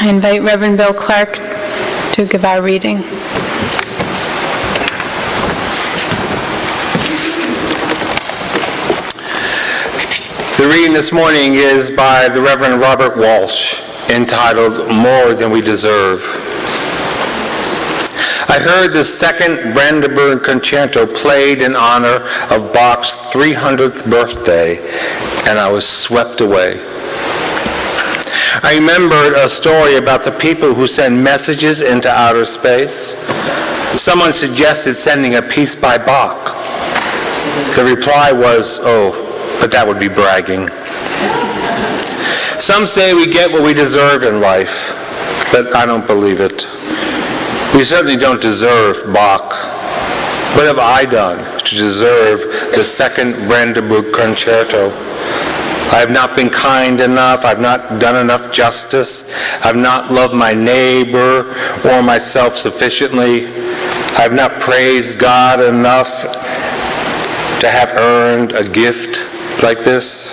I invite Reverend Bill Clark to give our reading. The reading this morning is by the Reverend Robert Walsh, entitled More Than We Deserve. I heard the second Brandenburg Concerto played in honor of Bach's 300th birthday, and I was swept away. I remembered a story about the people who send messages into outer space. Someone suggested sending a piece by Bach. The reply was, "Oh, but that would be bragging." Some say we get what we deserve in life, but I don't believe it. We certainly don't deserve Bach. What have I done to deserve the second Brandenburg Concerto? I have not been kind enough. I've not done enough justice. I've not loved my neighbor or myself sufficiently. I've not praised God enough to have earned a gift like this.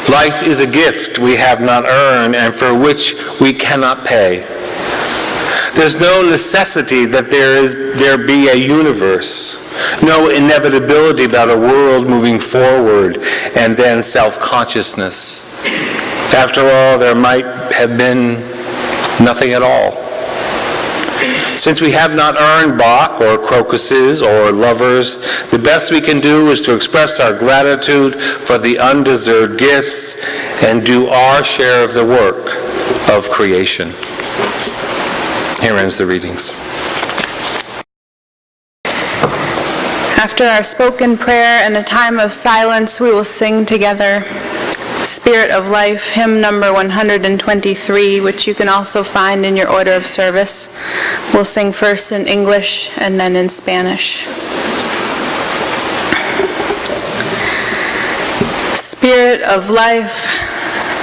Life is a gift we have not earned and for which we cannot pay. There's no necessity that there be a universe, no inevitability about a world moving forward, and then self-consciousness. After all, there might have been nothing at all. Since we have not earned Bach or crocuses or lovers, the best we can do is to express our gratitude for the undeserved gifts and do our share of the work of creation. Here ends the readings. After our spoken prayer and a time of silence, we will sing together Spirit of Life, hymn number 123, which you can also find in your order of service. We'll sing first in English and then in Spanish. Spirit of life,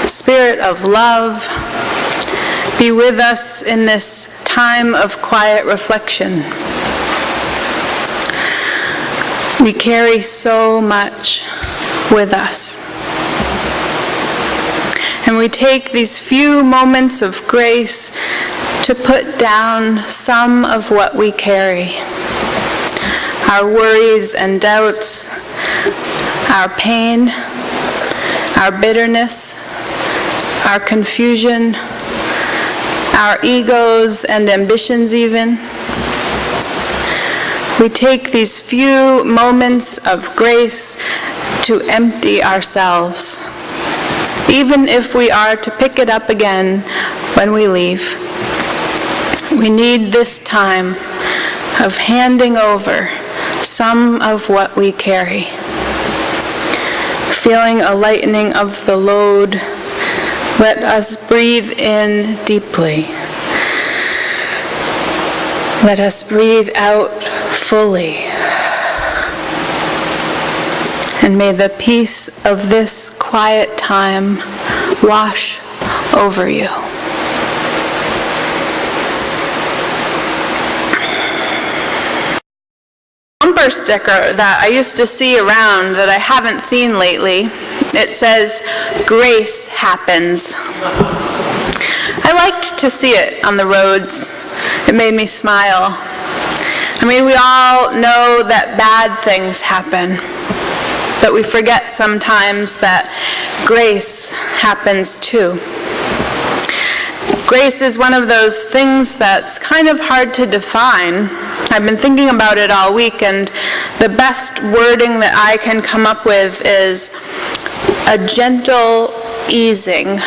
Spirit of love, be with us in this time of quiet reflection. We carry so much with us. And we take these few moments of grace to put down some of what we carry. Our worries and doubts, our pain, our bitterness, our confusion, our egos and ambitions even. We take these few moments of grace to empty ourselves, even if we are to pick it up again when we leave. We need this time of handing over some of what we carry, feeling a lightening of the load. Let us breathe in deeply. Let us breathe out fully. And may the peace of this quiet time wash over you. Bumper sticker that I used to see around that I haven't seen lately. It says, "Grace happens." I liked to see it on the roads. It made me smile. I mean, we all know that bad things happen, but we forget sometimes that grace happens too. Grace is one of those things that's kind of hard to define. I've been thinking about it all week, and the best wording that I can come up with is a gentle easing.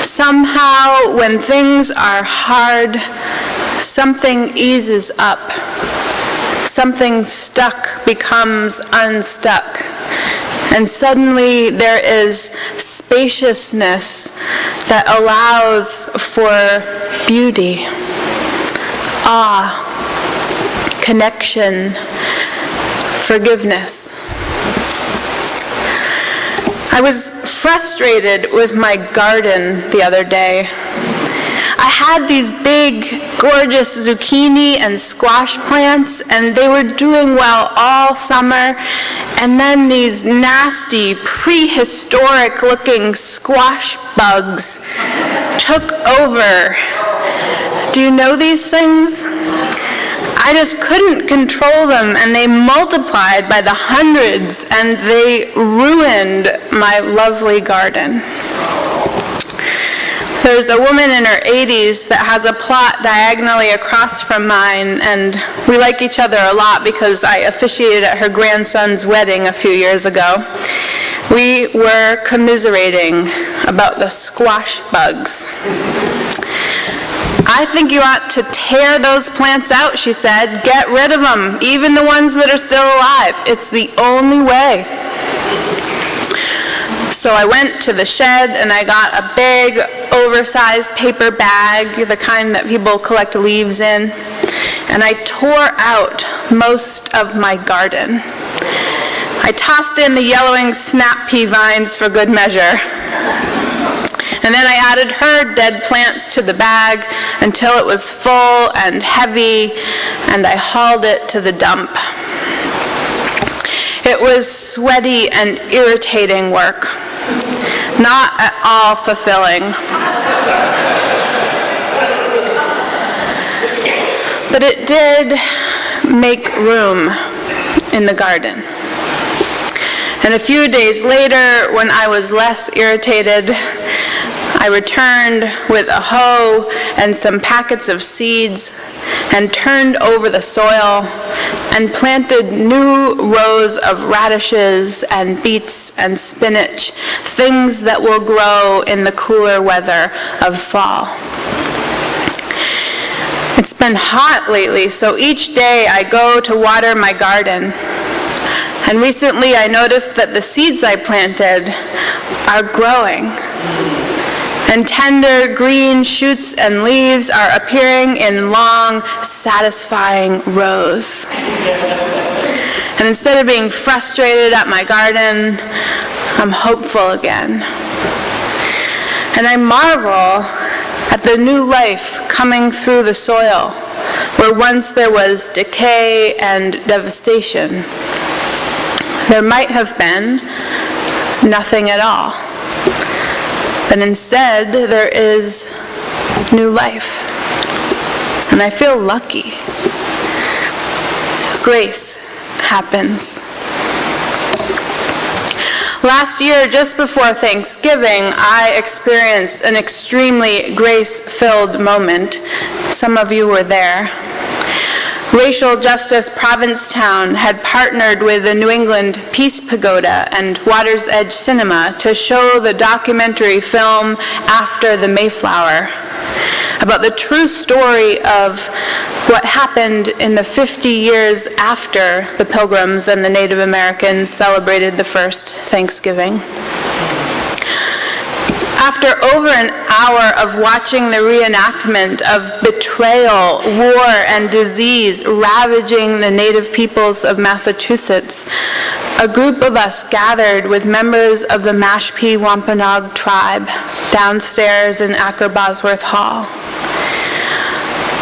Somehow, when things are hard, something eases up. Something stuck becomes unstuck. And suddenly there is spaciousness that allows for beauty, awe, connection, forgiveness. I was frustrated with my garden the other day. I had these big, gorgeous zucchini and squash plants, and they were doing well all summer. And then these nasty, prehistoric-looking squash bugs took over. Do you know these things? I just couldn't control them, and they multiplied by the hundreds, and they ruined my lovely garden. There's a woman in her 80s that has a plot diagonally across from mine, and we like each other a lot because I officiated at her grandson's wedding a few years ago. We were commiserating about the squash bugs. I think you ought to tear those plants out, she said. Get rid of them, even the ones that are still alive. It's the only way. So I went to the shed and I got a big, oversized paper bag, the kind that people collect leaves in, and I tore out most of my garden. I tossed in the yellowing snap pea vines for good measure. And then I added her dead plants to the bag until it was full and heavy, and I hauled it to the dump. It was sweaty and irritating work, not at all fulfilling. But it did make room in the garden. And a few days later, when I was less irritated, I returned with a hoe and some packets of seeds and turned over the soil and planted new rows of radishes and beets and spinach, things that will grow in the cooler weather of fall. It's been hot lately, so each day I go to water my garden. And recently I noticed that the seeds I planted are growing. And tender green shoots and leaves are appearing in long, satisfying rows. And instead of being frustrated at my garden, I'm hopeful again. And I marvel at the new life coming through the soil, where once there was decay and devastation. There might have been nothing at all. But instead, there is new life. And I feel lucky. Grace happens. Last year, just before Thanksgiving, I experienced an extremely grace-filled moment. Some of you were there. Racial Justice Provincetown had partnered with the New England Peace Pagoda and Water's Edge Cinema to show the documentary film After the Mayflower about the true story of what happened in the 50 years after the Pilgrims and the Native Americans celebrated the first Thanksgiving. After over an hour of watching the reenactment of betrayal, war, and disease ravaging the native peoples of Massachusetts, a group of us gathered with members of the Mashpee Wampanoag tribe downstairs in Acker Bosworth Hall.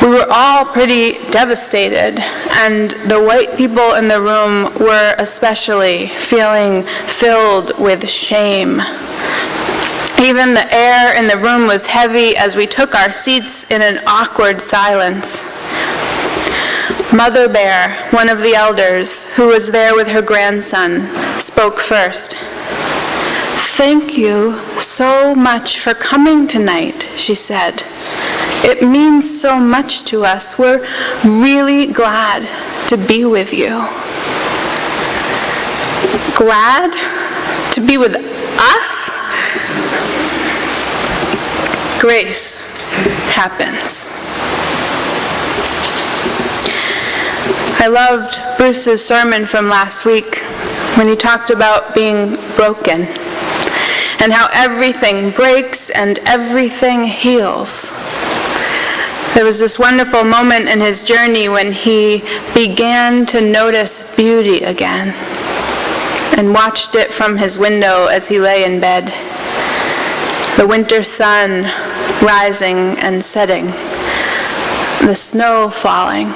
We were all pretty devastated, and the white people in the room were especially feeling filled with shame. Even the air in the room was heavy as we took our seats in an awkward silence. Mother Bear, one of the elders, who was there with her grandson, spoke first. "Thank you so much for coming tonight," she said. "It means so much to us. We're really glad to be with you." Glad to be with us? Grace happens. I loved Bruce's sermon from last week when he talked about being broken and how everything breaks and everything heals. There was this wonderful moment in his journey when he began to notice beauty again and watched it from his window as he lay in bed. The winter sun rising and setting, the snow falling.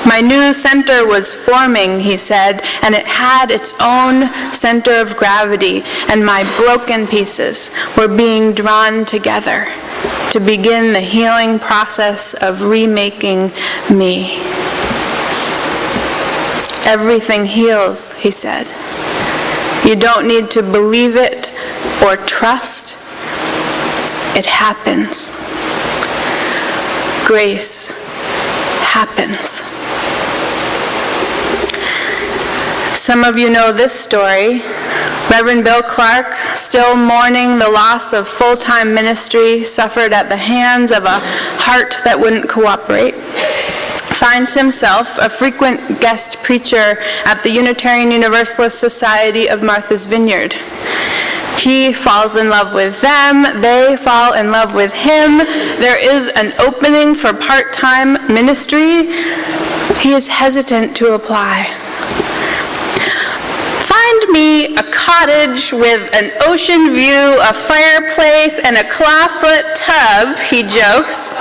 My new center was forming, he said, and it had its own center of gravity, and my broken pieces were being drawn together to begin the healing process of remaking me. Everything heals, he said. You don't need to believe it or trust. It happens. Grace happens. Some of you know this story. Reverend Bill Clark, still mourning the loss of full-time ministry suffered at the hands of a heart that wouldn't cooperate, finds himself a frequent guest preacher at the Unitarian Universalist Society of Martha's Vineyard. He falls in love with them, they fall in love with him. There is an opening for part-time ministry. He is hesitant to apply. Find me a cottage with an ocean view, a fireplace, and a clawfoot tub, he jokes,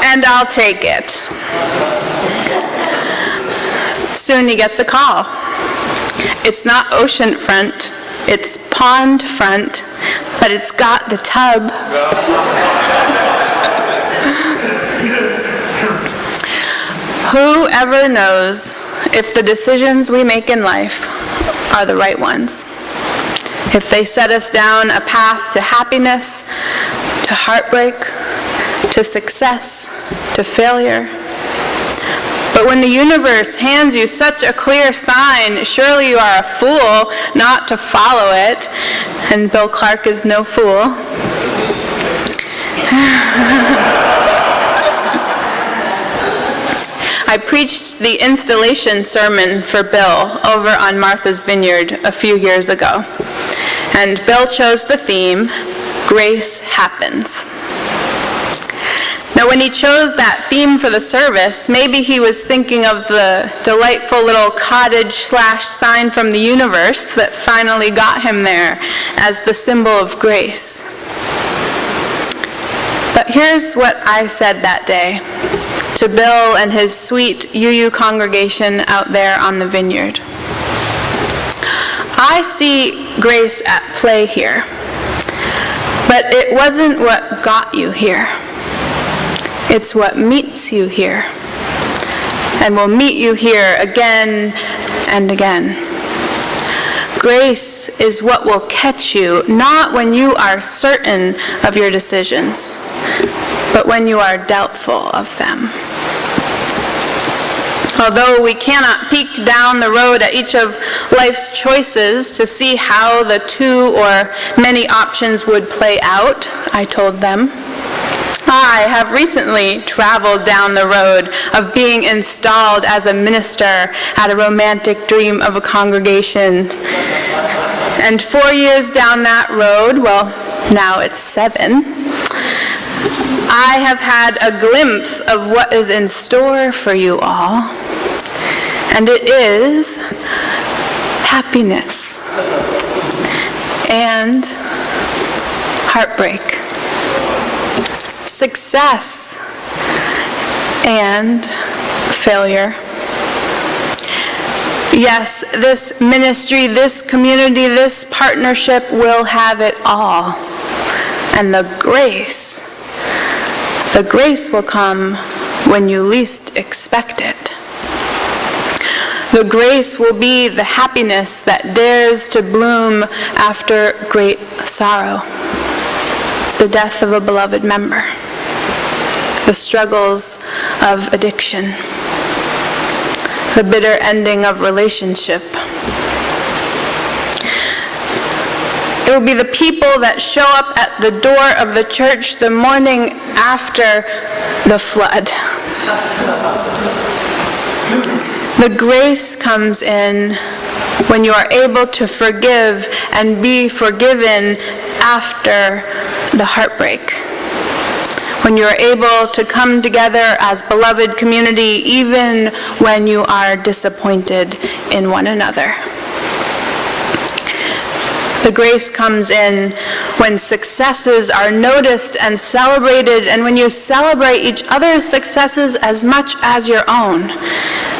and I'll take it. Soon he gets a call. It's not oceanfront, it's pond front, but it's got the tub. Whoever knows if the decisions we make in life are the right ones? If they set us down a path to happiness, to heartbreak, to success, to failure. But when the universe hands you such a clear sign, surely you are a fool not to follow it. And Bill Clark is no fool. I preached the installation sermon for Bill over on Martha's Vineyard a few years ago. And Bill chose the theme, Grace Happens. Now, when he chose that theme for the service, maybe he was thinking of the delightful little cottage/sign from the universe that finally got him there as the symbol of grace. But here's what I said that day to Bill and his sweet UU congregation out there on the vineyard. I see grace at play here, but it wasn't what got you here. It's what meets you here, and will meet you here again and again. Grace is what will catch you, not when you are certain of your decisions, but when you are doubtful of them. Although we cannot peek down the road at each of life's choices to see how the two or many options would play out, I told them, I have recently traveled down the road of being installed as a minister at a romantic dream of a congregation. And 4 years down that road, well, now it's 7, I have had a glimpse of what is in store for you all. And it is happiness and heartbreak, success and failure. Yes, this ministry, this community, this partnership will have it all. And the grace will come when you least expect it. The grace will be the happiness that dares to bloom after great sorrow. The death of a beloved member. The struggles of addiction. The bitter ending of relationship. It will be the people that show up at the door of the church the morning after the flood. The grace comes in when you are able to forgive and be forgiven after the heartbreak. When you are able to come together as beloved community even when you are disappointed in one another. The grace comes in when successes are noticed and celebrated, and when you celebrate each other's successes as much as your own.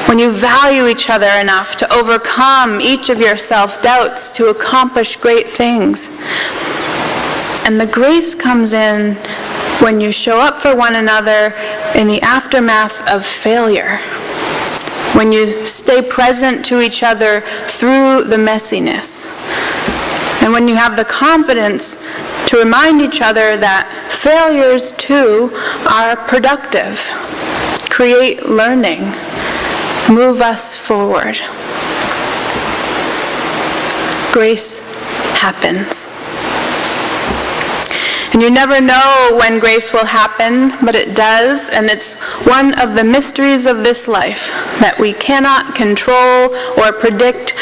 When you value each other enough to overcome each of your self-doubts to accomplish great things. And the grace comes in when you show up for one another in the aftermath of failure. When you stay present to each other through the messiness. And when you have the confidence to remind each other that failures too are productive, create learning, move us forward. Grace happens. And you never know when grace will happen, but it does, and it's one of the mysteries of this life that we cannot control or predict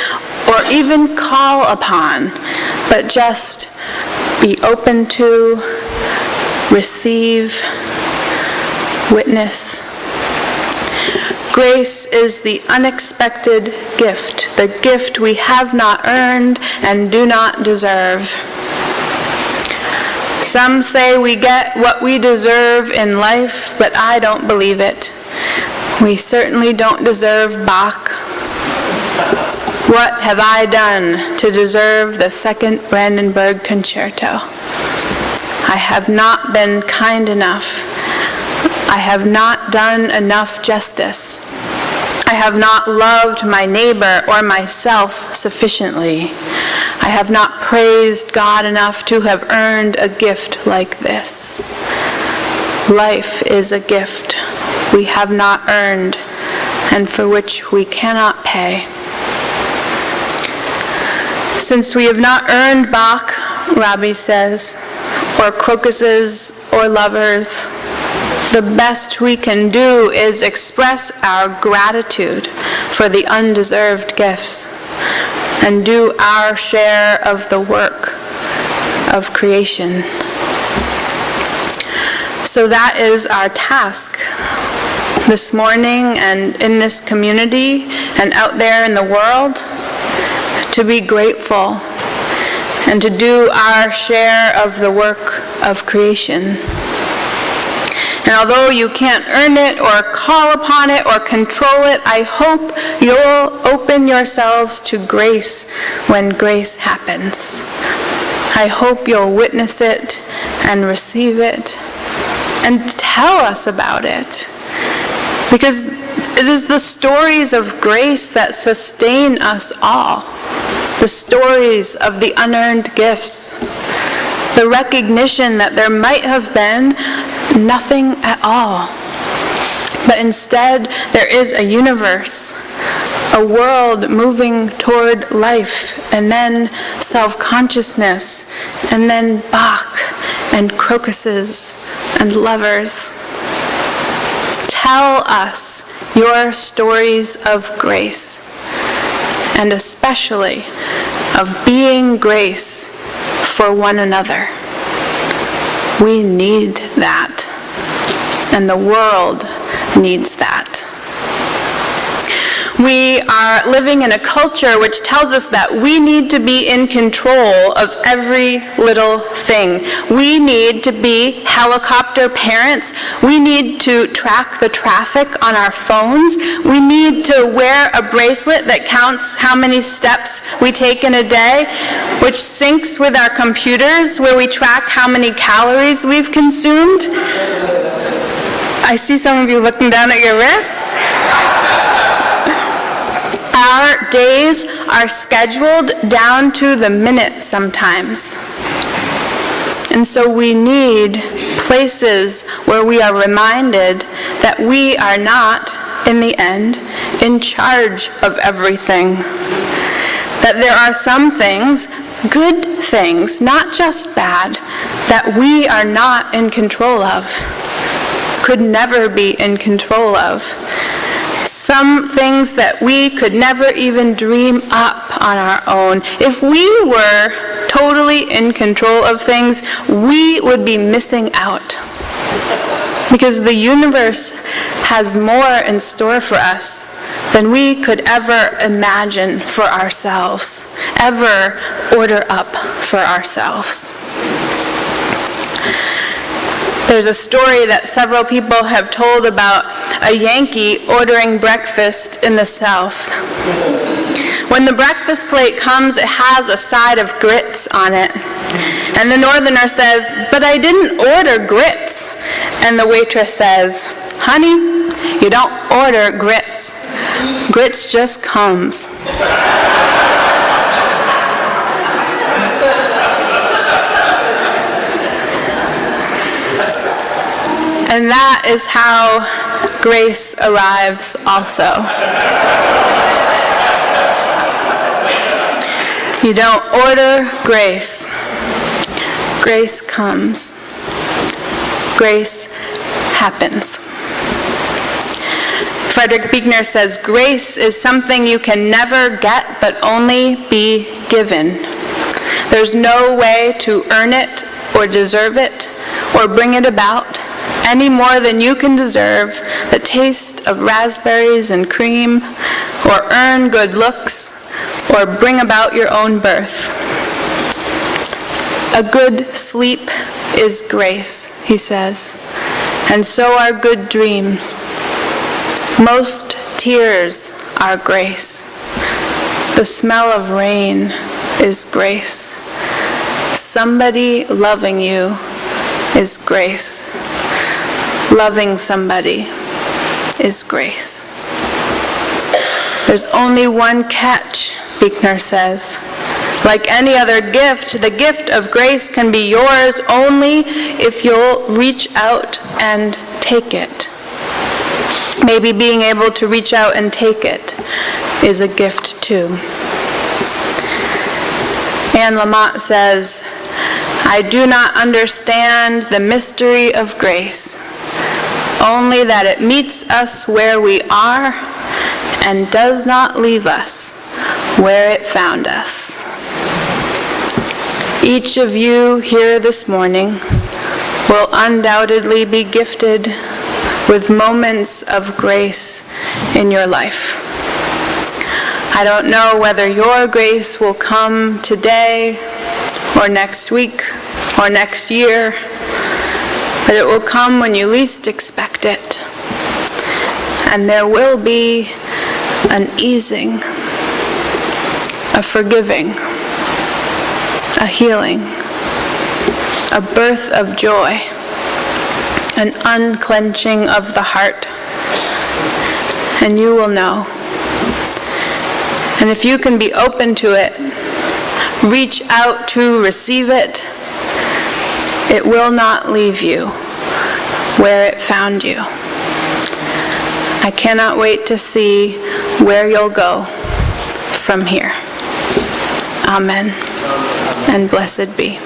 or even call upon, but just be open to, receive, witness. Grace is the unexpected gift, the gift we have not earned and do not deserve. Some say we get what we deserve in life, but I don't believe it. We certainly don't deserve Bach. What have I done to deserve the Second Brandenburg Concerto? I have not been kind enough. I have not done enough justice. I have not loved my neighbor or myself sufficiently. I have not praised God enough to have earned a gift like this. Life is a gift we have not earned and for which we cannot pay. Since we have not earned Bach, Robbie says, or crocuses or lovers, the best we can do is express our gratitude for the undeserved gifts and do our share of the work of creation. So that is our task this morning and in this community and out there in the world, to be grateful and to do our share of the work of creation. And although you can't earn it or call upon it or control it, I hope you'll open yourselves to grace when grace happens. I hope you'll witness it and receive it and tell us about it. Because it is the stories of grace that sustain us all. The stories of the unearned gifts. The recognition that there might have been nothing at all. But instead, there is a universe, a world moving toward life, and then self-consciousness, and then Bach, and crocuses, and lovers. Tell us your stories of grace, and especially of being grace for one another. We need that, and the world needs that. We are living in a culture which tells us that we need to be in control of every little thing. We need to be helicopter parents. We need to track the traffic on our phones. We need to wear a bracelet that counts how many steps we take in a day, which syncs with our computers, where we track how many calories we've consumed. I see some of you looking down at your wrists. Our days are scheduled down to the minute sometimes. And so we need places where we are reminded that we are not, in the end, in charge of everything. That there are some things, good things, not just bad, that we are not in control of, could never be in control of. Some things that we could never even dream up on our own. If we were totally in control of things, we would be missing out. Because the universe has more in store for us than we could ever imagine for ourselves. ever order up for ourselves. There's a story that several people have told about a Yankee ordering breakfast in the South. When the breakfast plate comes, it has a side of grits on it. And the Northerner says, "But I didn't order grits." And the waitress says, "Honey, you don't order grits. Grits just comes." And that is how grace arrives also. You don't order grace. Grace comes. Grace happens. Frederick Buechner says, "Grace is something you can never get but only be given. There's no way to earn it or deserve it or bring it about any more than you can deserve the taste of raspberries and cream, or earn good looks, or bring about your own birth. A good sleep is grace," he says, "and so are good dreams. Most tears are grace. The smell of rain is grace. Somebody loving you is grace. Loving somebody is grace." There's only one catch, Buechner says. Like any other gift, the gift of grace can be yours only if you'll reach out and take it. Maybe being able to reach out and take it is a gift too. Anne Lamott says, "I do not understand the mystery of grace, only that it meets us where we are and does not leave us where it found us." Each of you here this morning will undoubtedly be gifted with moments of grace in your life. I don't know whether your grace will come today or next week or next year, but it will come when you least expect it. And there will be an easing, a forgiving, a healing, a birth of joy, an unclenching of the heart, and you will know. And if you can be open to it, reach out to receive it, it will not leave you where it found you. I cannot wait to see where you'll go from here. Amen, and blessed be.